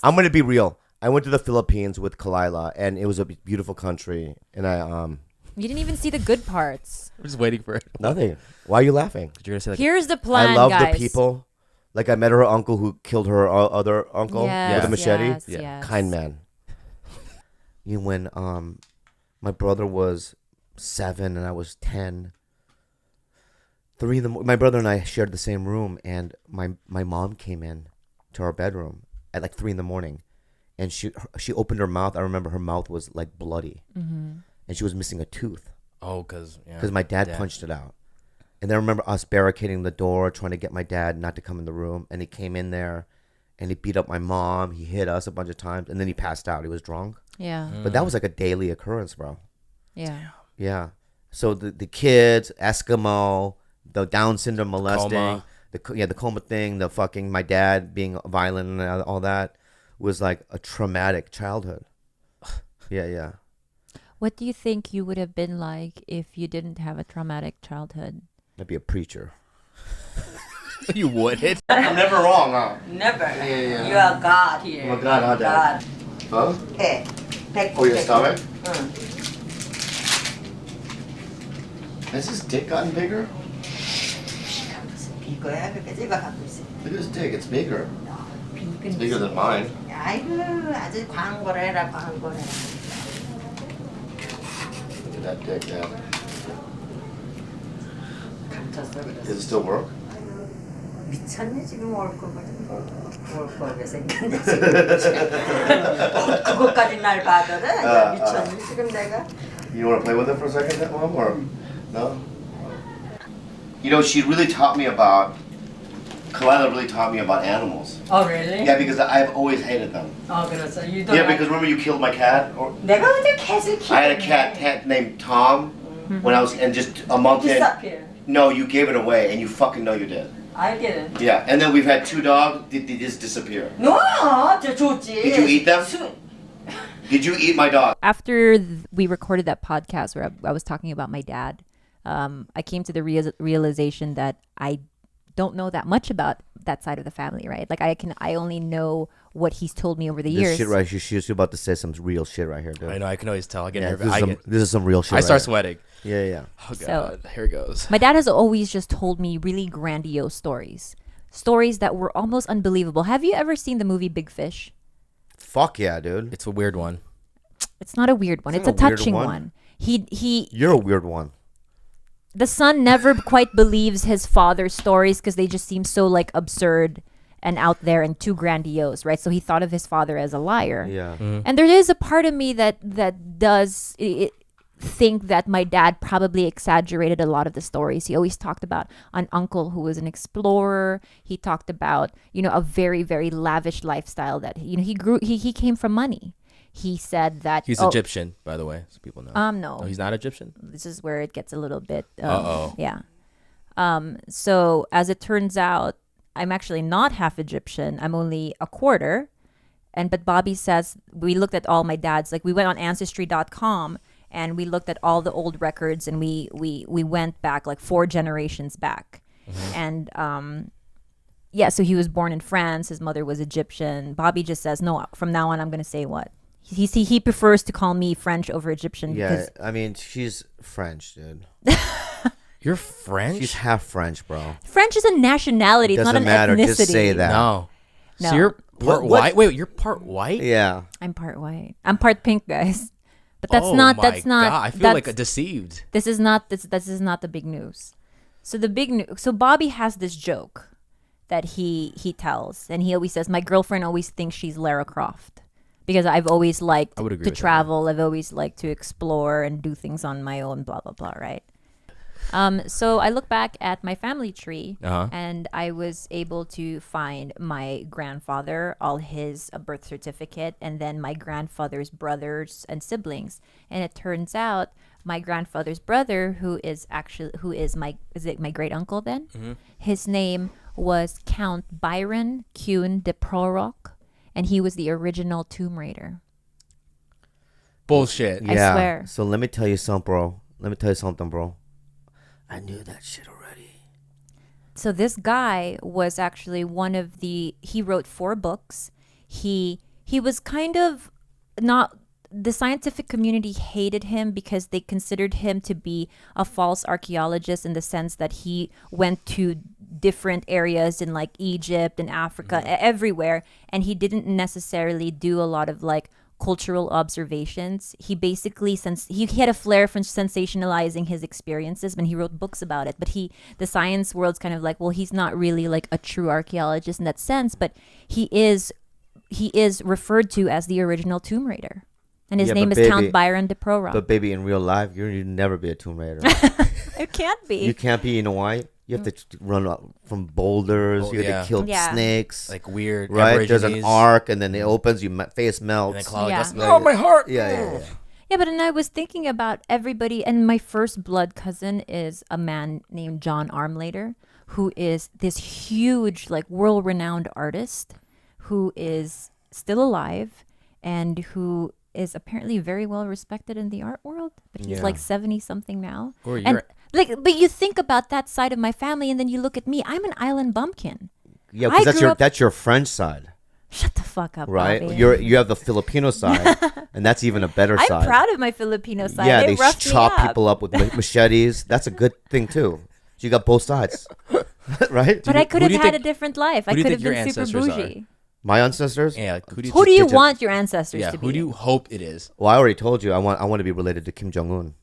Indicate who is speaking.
Speaker 1: I'm gonna be real. I went to the Philippines with Kalila, and it was a beautiful country. And
Speaker 2: You didn't even see the good parts.
Speaker 3: I'm just waiting for it.
Speaker 1: nothing. Why are you laughing?
Speaker 3: You're gonna say like,
Speaker 2: Here's the plan,
Speaker 1: I love
Speaker 2: guys.
Speaker 1: the people. Like I met her uncle who killed her other uncle
Speaker 2: Yes,
Speaker 1: with a machete.
Speaker 2: yes,
Speaker 3: Yeah.
Speaker 2: yes.
Speaker 1: Kind man. You when my brother was 7 and I was 10. My brother and I shared the same room, and my mom came in to our bedroom at like 3 a.m, and she opened her mouth. I remember her mouth was like bloody, and she was missing a tooth
Speaker 3: oh, because
Speaker 1: my dad punched it out. And then I remember us barricading the door, trying to get my dad not to come in the room, and he came in there, and he beat up my mom. He hit us a bunch of times, and then he passed out. He was drunk,
Speaker 2: Yeah,
Speaker 1: but that was like a daily occurrence, bro.
Speaker 2: yeah.
Speaker 1: Yeah. So the kids, Eskimo, the Down syndrome molesting,
Speaker 3: Coma.
Speaker 1: the coma thing, the fucking my dad being violent and all that was like a traumatic childhood. Yeah.
Speaker 2: What do you think you would have been like if you didn't have a traumatic childhood?
Speaker 1: I'd be a preacher.
Speaker 3: you wouldn't.
Speaker 1: I'm never wrong, huh?
Speaker 4: Never.
Speaker 1: yeah.
Speaker 4: You are God here.
Speaker 1: I'm a God, huh, Dad?
Speaker 4: God.
Speaker 1: Huh?
Speaker 4: Hey.
Speaker 1: Oh, your stomach?
Speaker 4: 응.
Speaker 1: Has his dick gotten bigger?
Speaker 4: 이거야 그렇게 제가 갖고 있어.
Speaker 1: Look at his dick. It's bigger.
Speaker 4: It's
Speaker 1: bigger than mine.
Speaker 4: 아이고 아주 광고를 해라 광고를.
Speaker 1: Look at that dick, Dad.
Speaker 4: 감췄어
Speaker 1: Does
Speaker 4: 그래서.
Speaker 1: it still work?
Speaker 4: 미쳤네 지금 월급을. 월급에 생겼네 지금. 그것까지 날 봐도는 미쳤네 지금 내가.
Speaker 1: You want to play with it for a second, Mom, or no? You know, she really taught me about. Kalila really taught me about animals.
Speaker 4: Oh really?
Speaker 1: Yeah, because I've always hated them.
Speaker 4: 그래서 you don't
Speaker 1: Yeah,
Speaker 4: like-
Speaker 1: because remember you killed my cat? Or
Speaker 4: 내가 어제 계속
Speaker 1: I had a cat named Tom when I was, and just a month in.
Speaker 4: Disappear.
Speaker 1: No, you gave it away, and you fucking know you did.
Speaker 4: I didn't.
Speaker 1: Yeah, and then we've had 2 dogs. They just disappear.
Speaker 4: No, 저 좋지.
Speaker 1: Did you eat them? Did you eat my dog?
Speaker 2: After we recorded that podcast where I was talking about my dad, I came to the realization that I don't know that much about that side of the family, right? Like I only know what he's told me over the years.
Speaker 1: This shit right here, she's about to say some real shit right here, dude.
Speaker 3: I know. I can always tell. I get
Speaker 1: Yeah,
Speaker 3: nervous.
Speaker 1: this is some real shit.
Speaker 3: I
Speaker 1: right
Speaker 3: start
Speaker 1: here.
Speaker 3: sweating.
Speaker 1: Yeah.
Speaker 3: Oh
Speaker 2: So-
Speaker 3: god. Here it goes.
Speaker 2: My dad has always just told me really grandiose stories. Stories that were almost unbelievable. Have you ever seen the movie Big Fish?
Speaker 1: Fuck yeah, dude.
Speaker 3: It's a weird one.
Speaker 2: It's not a weird one.
Speaker 1: It's
Speaker 2: It's a
Speaker 1: not a weird
Speaker 2: touching
Speaker 1: one.
Speaker 2: one. He
Speaker 1: You're a weird one.
Speaker 2: the son never quite believes his father's stories because they just seem so like absurd and out there and too grandiose, right? So he thought of his father as a liar.
Speaker 1: Yeah.
Speaker 2: And there is a part of me that does think that my dad probably exaggerated a lot of the stories. He always talked about an uncle who was an explorer. He talked about, a very, very lavish lifestyle that, he came from money. He said that
Speaker 3: He's Egyptian, by the way, so people know.
Speaker 2: no.
Speaker 3: Oh, he's not Egyptian.
Speaker 2: This is where it gets a little bit
Speaker 3: Uh-oh.
Speaker 2: yeah. So as it turns out, I'm actually not half Egyptian. I'm only a quarter. But Bobby says we looked at all my dad's, like we went on ancestry.com and we looked at all the old records and we went back like 4 generations back. And so he was born in France, his mother was Egyptian. Bobby just says, no, from now on I'm going to say what? He prefers to call me French over Egyptian
Speaker 1: Yeah,
Speaker 2: because
Speaker 1: I mean, she's French, dude.
Speaker 3: You're French?
Speaker 1: She's half French, bro.
Speaker 2: French is a nationality. It's
Speaker 1: Doesn't
Speaker 2: not an
Speaker 1: matter.
Speaker 2: ethnicity.
Speaker 1: Just say that.
Speaker 3: No.
Speaker 2: No.
Speaker 3: So you're part
Speaker 1: What-
Speaker 3: white? Wait, you're part white?
Speaker 1: Yeah.
Speaker 2: I'm part white. I'm part pink, guys. But that's
Speaker 3: Oh
Speaker 2: not.
Speaker 3: my
Speaker 2: That's not.
Speaker 3: God, I feel
Speaker 2: that's-
Speaker 3: like deceived.
Speaker 2: This is not. This is not the big news. So the big news. So Bobby has this joke that he tells, and he always says, "My girlfriend always thinks she's Lara Croft." Because I've always liked
Speaker 3: I would agree
Speaker 2: to
Speaker 3: with that.
Speaker 2: travel. I've always liked to explore and do things on my own. Blah blah blah. Right. So I look back at my family tree,
Speaker 3: Uh-huh.
Speaker 2: and I was able to find my grandfather, all his birth certificate, and then my grandfather's brothers and siblings. And it turns out my grandfather's brother, who is my great uncle then?
Speaker 3: Mm-hmm.
Speaker 2: His name was Count Byron Kuhn de Prorock, and he was the original Tomb Raider.
Speaker 3: Bullshit.
Speaker 2: I
Speaker 1: Yeah.
Speaker 2: swear.
Speaker 1: So let me tell you something, bro. I knew that shit already.
Speaker 2: So this guy was actually he wrote 4 books. He he was kind of not. The scientific community hated him because they considered him to be a false archaeologist in the sense that he went to different areas in like Egypt and Africa, everywhere, and he didn't necessarily do a lot of like cultural observations. He basically, since he had a flair for sensationalizing his experiences when he wrote books about it, but the science world's kind of like, well, he's not really like a true archaeologist in that sense, but he is referred to as the original Tomb Raider. And his
Speaker 1: Yeah,
Speaker 2: name
Speaker 1: but
Speaker 2: is Count
Speaker 1: baby-
Speaker 2: Byron de Prora.
Speaker 1: But baby, in real life, you'd never be a Tomb Raider.
Speaker 2: It can't be.
Speaker 1: You can't be. You know why? You have to run up from boulders.
Speaker 3: Oh,
Speaker 1: you have
Speaker 3: yeah.
Speaker 1: to kill
Speaker 2: Yeah.
Speaker 1: snakes.
Speaker 3: Like weird.
Speaker 1: Right? There's an
Speaker 3: Aborigines.
Speaker 1: arc, and then it opens. Face
Speaker 3: And
Speaker 1: melts.
Speaker 3: then Cloud
Speaker 2: Yeah.
Speaker 3: goes, oh, my heart.
Speaker 1: Yeah.
Speaker 2: Yeah, but and I was thinking about everybody, and my first blood cousin is a man named John Armlater, who is this huge, like world-renowned artist, who is still alive, and who is apparently very well respected in the art world. But he's
Speaker 1: Yeah.
Speaker 2: like 70 something now.
Speaker 3: Or
Speaker 2: And
Speaker 3: you're-
Speaker 2: like, but you think about that side of my family, and then you look at me. I'm an island bumpkin.
Speaker 1: Yeah,
Speaker 2: I
Speaker 1: because
Speaker 2: grew up-
Speaker 1: that's your French side,
Speaker 2: Shut the fuck up,
Speaker 1: right?
Speaker 2: Bobby.
Speaker 1: You have the Filipino side, and that's even a better
Speaker 2: I'm
Speaker 1: side.
Speaker 2: proud of my Filipino side.
Speaker 1: Yeah,
Speaker 2: they
Speaker 1: they
Speaker 2: roughed me
Speaker 1: chop
Speaker 2: up.
Speaker 1: people up with machetes. That's a good thing too. So you got both sides, right?
Speaker 2: But I could
Speaker 3: who
Speaker 2: have
Speaker 3: do you
Speaker 2: had
Speaker 3: think-
Speaker 2: a different life. I
Speaker 3: who do you
Speaker 2: could have
Speaker 3: think your
Speaker 2: been super
Speaker 3: ancestors are?
Speaker 2: bougie.
Speaker 1: My ancestors.
Speaker 3: Yeah.
Speaker 2: Who do you
Speaker 1: Did you-
Speaker 2: want your ancestors
Speaker 3: Yeah.
Speaker 2: to be?
Speaker 3: Who do you hope it is?
Speaker 1: Well, I already told you. I want to be related to Kim Jong Un.